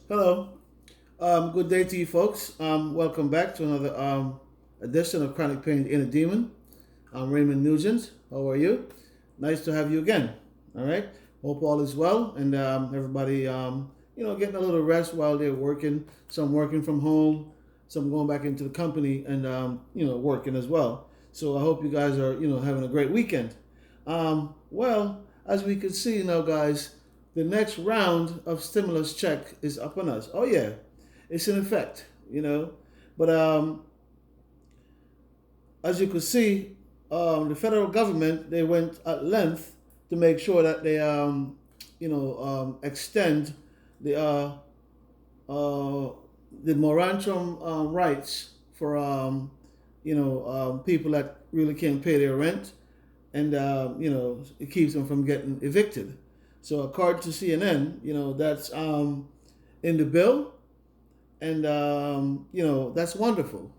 Hello. Good day to you folks. Welcome back to another edition of Chronic Pain Inner Demon. I'm Raymond Nugent. How are you? Nice to have you again. All right. Hope all is well and everybody, getting a little rest while they're working. Some working from home, some going back into the company and, working as well. So I hope you guys are, having a great weekend. As we can see now, guys, the next round of stimulus check is up on us. Oh yeah, it's in effect. But as you could see, the federal government they went at length to make sure that they extend the uh, uh, the moratorium rights for people that really can't pay their rent, and it keeps them from getting evicted. So according to CNN, that's in the bill, and that's wonderful.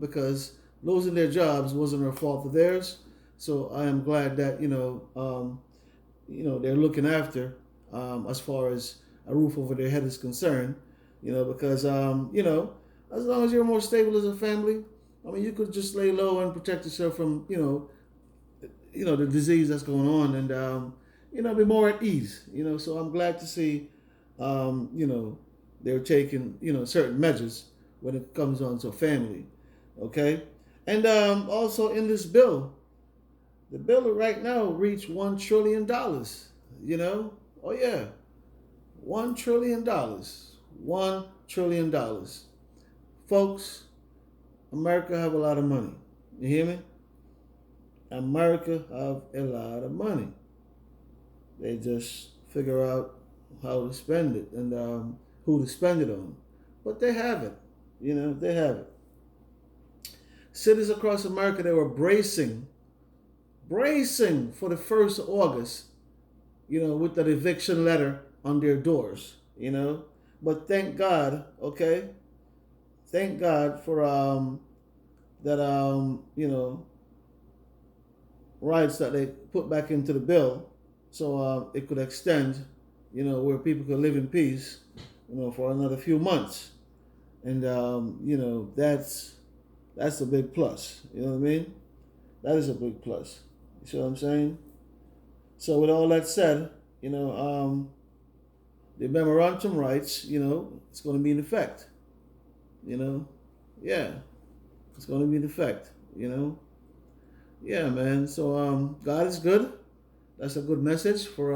Because losing their jobs wasn't a fault of theirs. So I am glad that they're looking after as far as a roof over their head is concerned. Because as long as you're more stable as a family, I mean, you could just lay low and protect yourself from the disease that's going on, and be more at ease. So I'm glad to see they're taking certain measures when it comes on to family. Okay. And also in this bill, the bill right now reached $1 trillion. Oh yeah, $1 trillion, $1 trillion. Folks, America have a lot of money. You hear me? America have a lot of money. They just figure out how to spend it and who to spend it on. But they have it. They have it. Cities across America, they were bracing for the 1st of August, with that eviction letter on their doors. But thank God, okay? Thank God for that, rights that they put back into the bill so it could extend, where people could live in peace, for another few months. And, that's a big plus. You know what I mean? That is a big plus. You see what I'm saying? So with all that said, the memorandum rights, it's going to be in effect. Yeah, it's going to be in effect. Yeah, man. So God is good. That's a good message for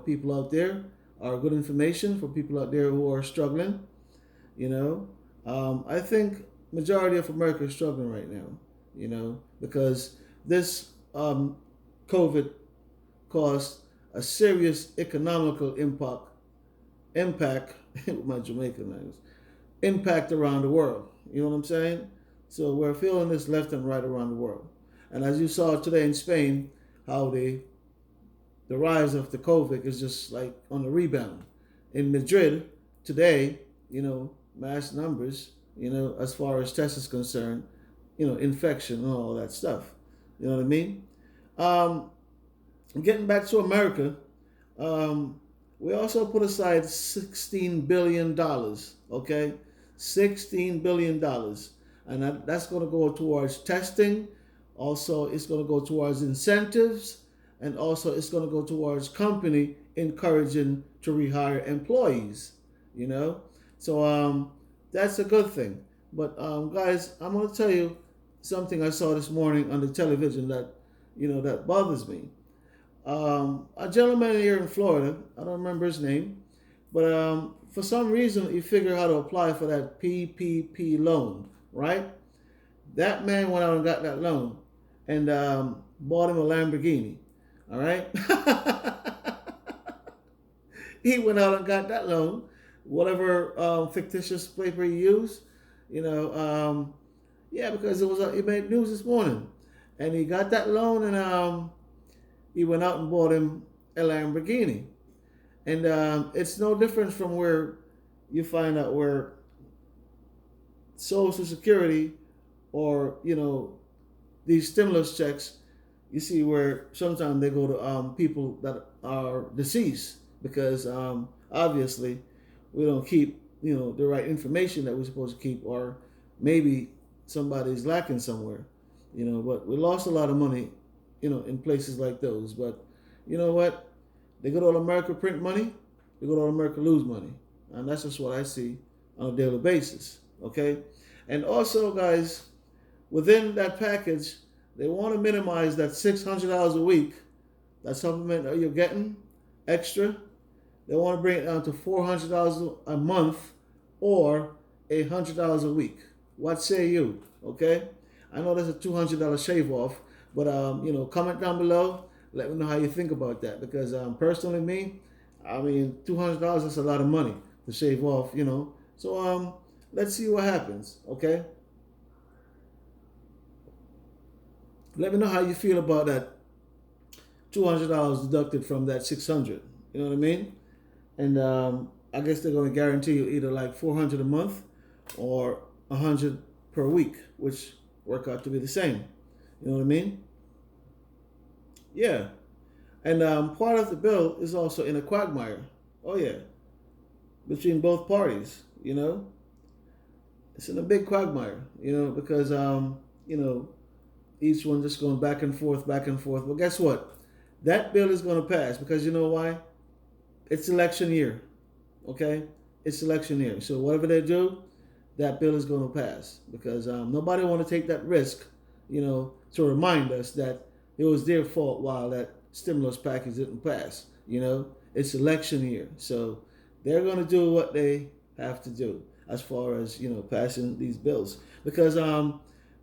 people out there, or good information for people out there who are struggling. I think majority of America is struggling right now. Because this COVID caused a serious economical impact with my Jamaican language, impact around the world. You know what I'm saying? So we're feeling this left and right around the world. And as you saw today in Spain, how the rise of the COVID is just like on the rebound. In Madrid today, mass numbers, as far as test is concerned, infection and all that stuff. You know what I mean? Um, Getting back to America, we also put aside $16 billion, okay? $16 billion. And that's going to go towards testing. Also, it's going to go towards incentives. And also, it's going to go towards company encouraging to rehire employees, you know? So that's a good thing. But guys, I'm going to tell you something I saw this morning on the television that bothers me. A gentleman here in Florida, I don't remember his name, but for some reason he figured how to apply for that PPP loan, right? That man went out and got that loan and bought him a Lamborghini, all right? He went out and got that loan, whatever fictitious paper he used, you know, yeah, because it made news this morning. And he got that loan and he went out and bought him a Lamborghini. And it's no different from where you find out where Social Security or, these stimulus checks, you see where sometimes they go to people that are deceased because obviously we don't keep, the right information that we're supposed to keep, or maybe somebody's lacking somewhere, but we lost a lot of money, in places like those. But you know what? They go to all America print money, they go to all America lose money. And that's just what I see on a daily basis. Okay? And also, guys, within that package, they want to minimize that $600 a week, that supplement that you're getting extra. They want to bring it down to $400 a month or $100 a week. What say you? Okay? I know that's a $200 shave off, but comment down below. Let me know how you think about that, because personally, me, I mean, $200, that's a lot of money to shave off. So let's see what happens. Okay? Let me know how you feel about that $200 deducted from that $600. You know what I mean? And I guess they're going to guarantee you either like $400 a month or $100 per week, which work out to be the same. You know what I mean? Yeah. And part of the bill is also in a quagmire. Oh yeah, between both parties. It's in a big quagmire. Because each one just going back and forth, back and forth. But guess what? That bill is going to pass, because you know why? It's election year. Okay? It's election year. So whatever they do, that bill is going to pass, because nobody want to take that risk, to remind us that it was their fault while that stimulus package didn't pass. It's election year. So they're going to do what they have to do as far as, passing these bills. Because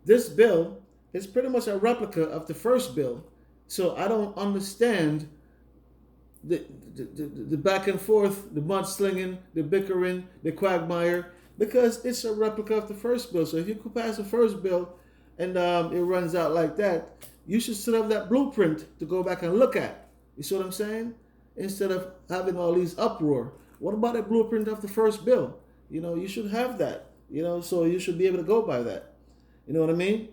this bill is pretty much a replica of the first bill. So I don't understand the back and forth, the mudslinging, the bickering, the quagmire, because it's a replica of the first bill. So if you could pass the first bill and it runs out like that, you should still have that blueprint to go back and look at. You see what I'm saying? Instead of having all these uproar. What about a blueprint of the first bill? You should have that. So you should be able to go by that. You know what I mean?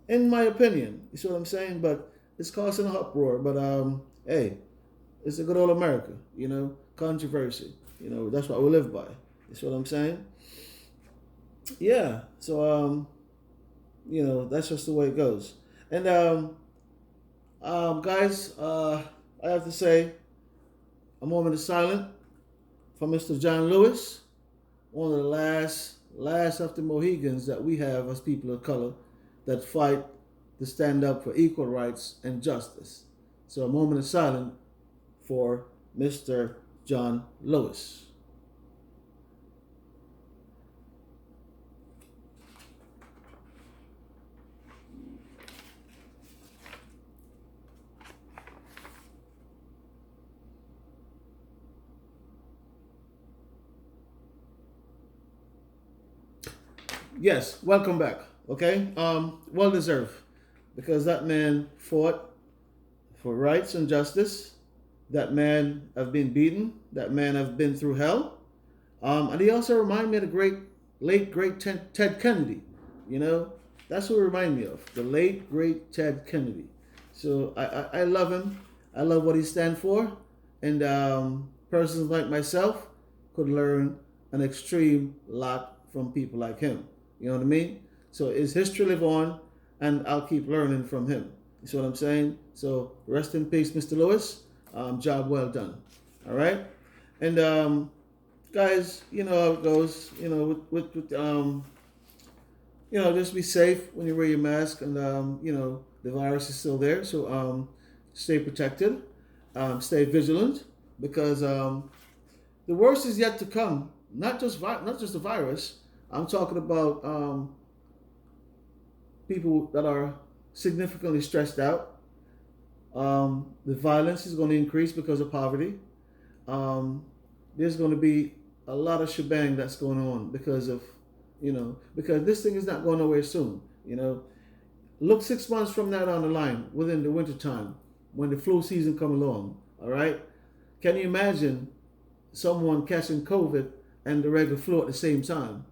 In my opinion, you see what I'm saying? But it's causing an uproar. But hey, it's a good old America. Controversy. That's what we live by. You see what I'm saying? Yeah. So that's just the way it goes. And guys, I have to say, a moment of silence for Mr. John Lewis, one of the last of the Mohegans that we have as people of color that fight to stand up for equal rights and justice. So a moment of silence for Mr. John Lewis. Yes, welcome back. Okay, well deserved, because that man fought for rights and justice. That man have been beaten. That man have been through hell. And he also remind me of the late great Ted Kennedy. That's what he remind me of, the late great Ted Kennedy. So I love him. I love what he stands for, and persons like myself could learn an extreme lot from people like him. You know what I mean? So his history live on, and I'll keep learning from him. You see what I'm saying? So rest in peace, Mr. Lewis. Job well done. All right? And guys, you know how it goes. Just be safe when you wear your mask, and the virus is still there. So stay protected, stay vigilant, because the worst is yet to come. Not just the virus. I'm talking about people that are significantly stressed out. The violence is going to increase because of poverty. There's going to be a lot of shebang that's going on because this thing is not going nowhere soon. Look 6 months from now down the line, within the winter time, when the flu season come along. All right, can you imagine someone catching COVID and the regular flu at the same time?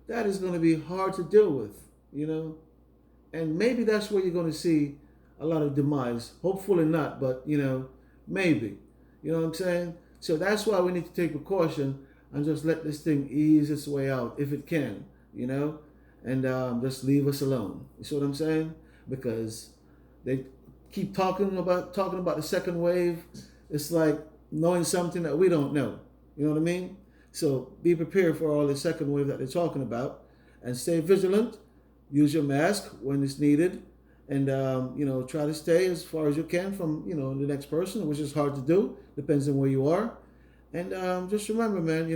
That is going to be hard to deal with, and maybe that's where you're going to see a lot of demise. Hopefully not, but maybe. You know what I'm saying? So that's why we need to take precaution and just let this thing ease its way out if it can, you know, and just leave us alone. You see what I'm saying? Because they keep talking about the second wave. It's like knowing something that we don't know. You know what I mean? So be prepared for all the second wave that they're talking about, and stay vigilant. Use your mask when it's needed, and try to stay as far as you can from the next person, which is hard to do. Depends on where you are, and just remember, man.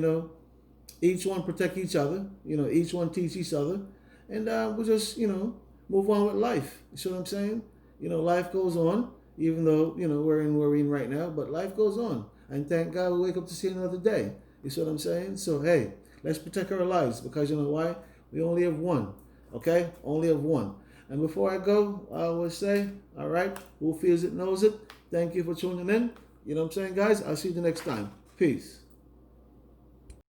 Each one protect each other. Each one teach each other, and we'll just move on with life. You see what I'm saying? Life goes on, even though we're in right now, but life goes on, and thank God we wake up to see another day. You see what I'm saying? So hey, let's protect our lives, because you know why? We only have one. Okay? Only have one. And before I go, I always say, all right, who feels it knows it. Thank you for tuning in. You know what I'm saying, guys? I'll see you the next time. Peace.